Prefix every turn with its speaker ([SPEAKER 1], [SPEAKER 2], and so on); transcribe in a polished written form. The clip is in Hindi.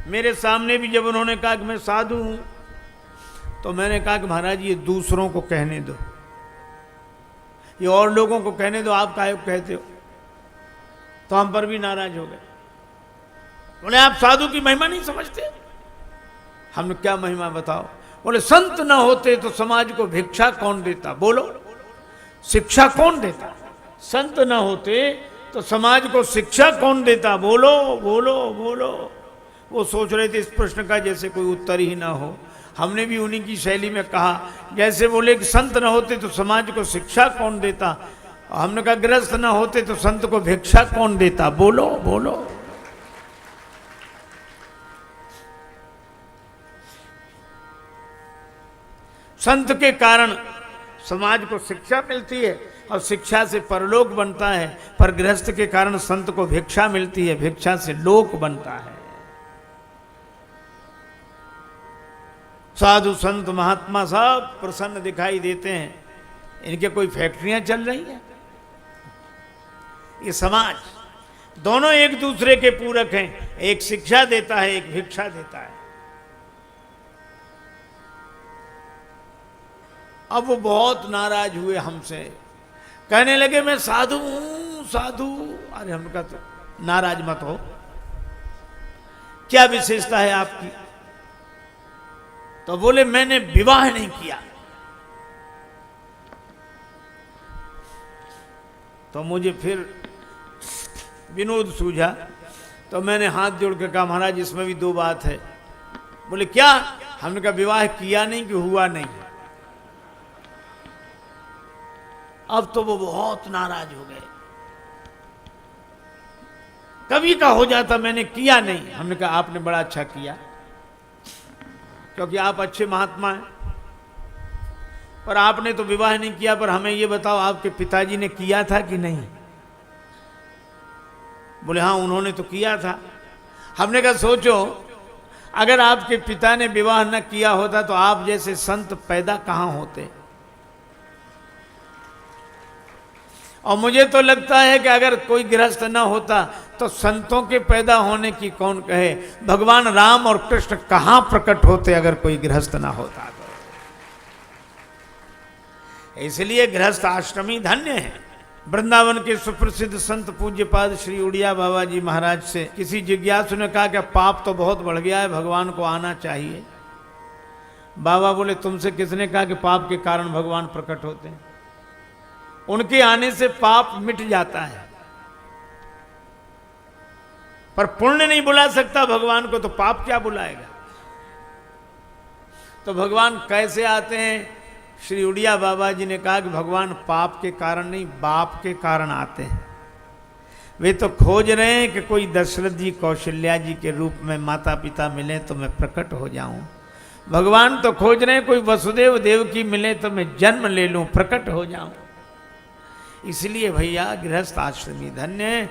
[SPEAKER 1] मेरे सामने भी जब उन्होंने कहा कि मैं साधु हूं, तो मैंने कहा कि महाराज ये दूसरों को कहने दो, ये और लोगों को कहने दो, आप काहे को कहते हो। तो हम पर भी नाराज हो गए, बोले आप साधु की महिमा नहीं समझते। हमने क्या महिमा बताओ। बोले संत ना होते तो समाज को भिक्षा कौन देता, बोलो शिक्षा कौन देता। संत ना होते तो समाज को शिक्षा कौन देता, बोलो बोलो बोलो। वो सोच रहे थे इस प्रश्न का जैसे कोई उत्तर ही ना हो। हमने भी उन्हीं की शैली में कहा, जैसे बोले कि संत ना होते तो समाज को शिक्षा कौन देता। हमने कहा गृहस्थ ना होते तो संत को भिक्षा कौन देता, बोलो बोलो। संत के कारण समाज को शिक्षा मिलती है और शिक्षा से परलोक बनता है, पर गृहस्थ के कारण संत को भिक्षा मिलती है, भिक्षा से लोक बनता है। साधु संत महात्मा सब प्रसन्न दिखाई देते हैं, इनके कोई फैक्ट्रियां चल रही हैं। ये समाज दोनों एक दूसरे के पूरक हैं, एक शिक्षा देता है, एक भिक्षा देता है। अब वो बहुत नाराज हुए हमसे, कहने लगे मैं साधु हूं साधु। अरे हमने कहा तो नाराज मत हो, क्या विशेषता है आपकी। तो बोले मैंने विवाह नहीं किया। तो मुझे फिर विनोद सूझा, तो मैंने हाथ जोड़ के कहा महाराज इसमें भी दो बात है। बोले क्या। हमने कहा विवाह किया नहीं कि हुआ नहीं। अब तो वो बहुत नाराज हो गए। कभी का हो जाता मैंने किया नहीं। हमने कहा आपने बड़ा अच्छा किया, क्योंकि आप अच्छे महात्मा हैं, पर आपने तो विवाह नहीं किया। पर हमें ये बताओ आपके पिताजी ने किया था कि नहीं। बोले हाँ उन्होंने तो किया था। हमने कहा सोचो अगर आपके पिता ने विवाह न किया होता तो आप जैसे संत पैदा कहां होते। और मुझे तो लगता है कि अगर कोई गृहस्थ न होता तो संतों के पैदा होने की कौन कहे। भगवान राम और कृष्ण कहां प्रकट होते अगर कोई गृहस्थ ना होता तो। इसलिए गृहस्थ आश्रमी धन्य है। वृंदावन के सुप्रसिद्ध संत पूज्यपाद श्री उड़िया बाबा जी महाराज से किसी जिज्ञासु ने कहा कि पाप तो बहुत बढ़ गया है, भगवान को आना चाहिए। बाबा बोले तुमसे किसने कहा कि पाप के कारण भगवान प्रकट होते हैं। उनके आने से पाप मिट जाता है, पर पुण्य नहीं बुला सकता भगवान को, तो पाप क्या बुलाएगा। तो भगवान कैसे आते हैं। श्री उड़िया बाबा जी ने कहा कि भगवान पाप के कारण नहीं, बाप के कारण आते हैं। वे तो खोज रहे हैं कि कोई दशरथ जी कौशल्या जी के रूप में माता पिता मिले तो मैं प्रकट हो जाऊं। भगवान तो खोज रहे हैं कोई वसुदेव देवकी मिले तो मैं जन्म ले लूं, प्रकट हो जाऊं। इसलिए भैया गृहस्थ आश्रमी धन्य है।